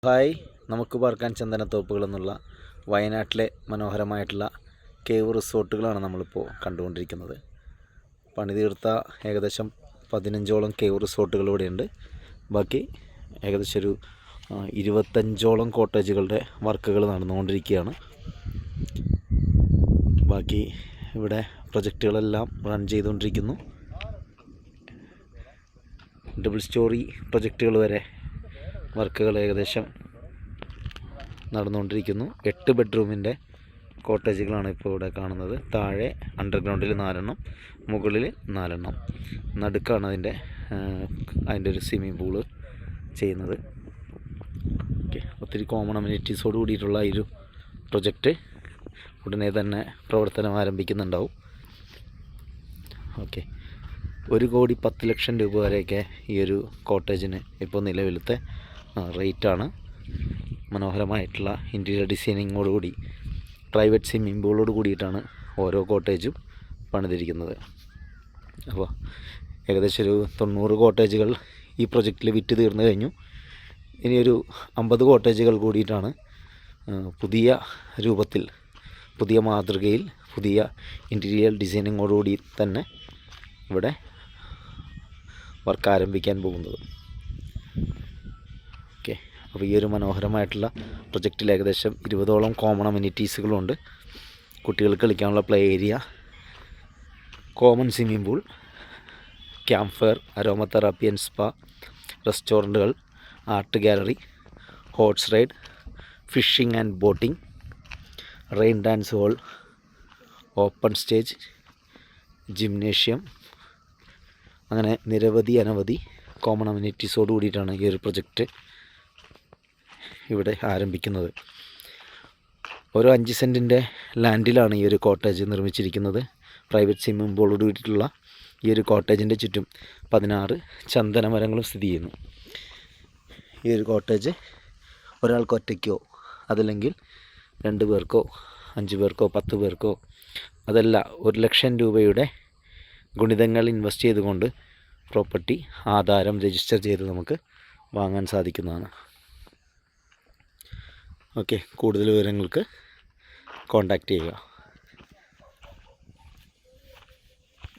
Hi, നമുക്ക് പാർക്കാൻ ചന്ദനത്തോപ്പുകൾ എന്നുള്ള വയനാട്ടിലെ മനോഹരമായിട്ടുള്ള കേവ് റിസോർട്ടുകളാണ് നമ്മളിപ്പോൾ കണ്ടുകൊണ്ടിരിക്കുന്നത്. പണിതീർത്ത ഏകദേശം 15ഓളം കേവ് റിസോർട്ടുകൾ ഇവിടെയുണ്ട്. ബാക്കി ഏകദേശം ഒരു 25ഓളം കോട്ടേജുകളുടെ വർക്കുകൾ നടന്നുകൊണ്ടിരിക്കുകയാണ്. ബാക്കി ഇവിടെ പ്രൊജക്റ്റുകളെല്ലാം റൺ ചെയ്തുകൊണ്ടിരിക്കുന്നു. ഡബിൾ സ്റ്റോറി പ്രൊജക്റ്റുകൾ വരെ വർക്കുകൾ ഏകദേശം നടന്നുകൊണ്ടിരിക്കുന്നു. 8 ബെഡ്റൂമിൻ്റെ കോട്ടേജുകളാണ് ഇപ്പോൾ ഇവിടെ കാണുന്നത്. താഴെ അണ്ടർഗ്രൗണ്ടിൽ 4 മുകളിൽ 4 നടുക്കാണ് അതിൻ്റെ ഒരു സ്വിമ്മിംഗ് പൂള് ചെയ്യുന്നത്. ഓക്കെ, ഒത്തിരി കോമൺ അമ്യൂണിറ്റീസോട് കൂടിയിട്ടുള്ള ഈ ഒരു പ്രൊജക്റ്റ് ഉടനെ തന്നെ പ്രവർത്തനം ആരംഭിക്കുന്നുണ്ടാവും. ഓക്കെ, 1,10,00,000 രൂപ വരെയൊക്കെ ഈ ഒരു കോട്ടേജിന് ഇപ്പോൾ നിലവിലത്തെ റേറ്റാണ്. മനോഹരമായിട്ടുള്ള ഇൻറ്റീരിയർ ഡിസൈനിങ്ങോടുകൂടി പ്രൈവറ്റ് സ്വിമ്മിംഗ് പൂളോട് കൂടിയിട്ടാണ് ഓരോ കോട്ടേജും പണിതിരിക്കുന്നത്. അപ്പോൾ ഏകദേശം ഒരു 90 കോട്ടേജുകൾ ഈ പ്രൊജക്റ്റിൽ വിറ്റ് തീർന്നു കഴിഞ്ഞു. ഇനിയൊരു 50 കോട്ടേജുകൾ കൂടിയിട്ടാണ് പുതിയ രൂപത്തിൽ, പുതിയ മാതൃകയിൽ, പുതിയ ഇൻറ്റീരിയർ ഡിസൈനിങ്ങോടുകൂടി തന്നെ ഇവിടെ വർക്ക് ആരംഭിക്കാൻ പോകുന്നത്. ഓക്കെ, അപ്പോൾ ഈ ഒരു മനോഹരമായിട്ടുള്ള പ്രൊജക്റ്റിൽ ഏകദേശം 20ഓളം കോമൺ അമ്യൂണിറ്റീസുകളുണ്ട്. കുട്ടികൾക്ക് കളിക്കാനുള്ള play area, common swimming pool, campfire, aromatherapy and spa, റെസ്റ്റോറൻറ്റുകൾ, art gallery, horse ride, fishing and boating, rain dance hall, open stage, gymnasium, അങ്ങനെ അനവധി കോമൺ അമ്യൂണിറ്റീസോട് കൂടിയിട്ടാണ് ഈ ഒരു പ്രൊജക്റ്റ് ഇവിടെ ആരംഭിക്കുന്നത്. ഓരോ 5 സെൻറ്റിൻ്റെ ലാൻഡിലാണ് ഈ ഒരു കോട്ടേജ് നിർമ്മിച്ചിരിക്കുന്നത്. പ്രൈവറ്റ് സ്വിമ്മിംഗ് പൂളോട് കൂടിയിട്ടുള്ള ഈ ഒരു കോട്ടേജിൻ്റെ ചുറ്റും 16 ചന്ദന മരങ്ങളും സ്ഥിതി ചെയ്യുന്നു. ഈ ഒരു കോട്ടേജ് ഒരാൾക്ക് ഒറ്റയ്ക്കോ അതല്ലെങ്കിൽ 2 പേർക്കോ 5 പേർക്കോ 10 പേർക്കോ അതല്ല 1,00,000 രൂപയുടെ ഗുണിതങ്ങൾ ഇൻവെസ്റ്റ് ചെയ്തുകൊണ്ട് പ്രോപ്പർട്ടി ആധാരം രജിസ്റ്റർ ചെയ്ത് നമുക്ക് വാങ്ങാൻ സാധിക്കുന്നതാണ്. ഓക്കെ, കൂടുതൽ വിവരങ്ങൾക്ക് കോൺടാക്റ്റ് ചെയ്യുക.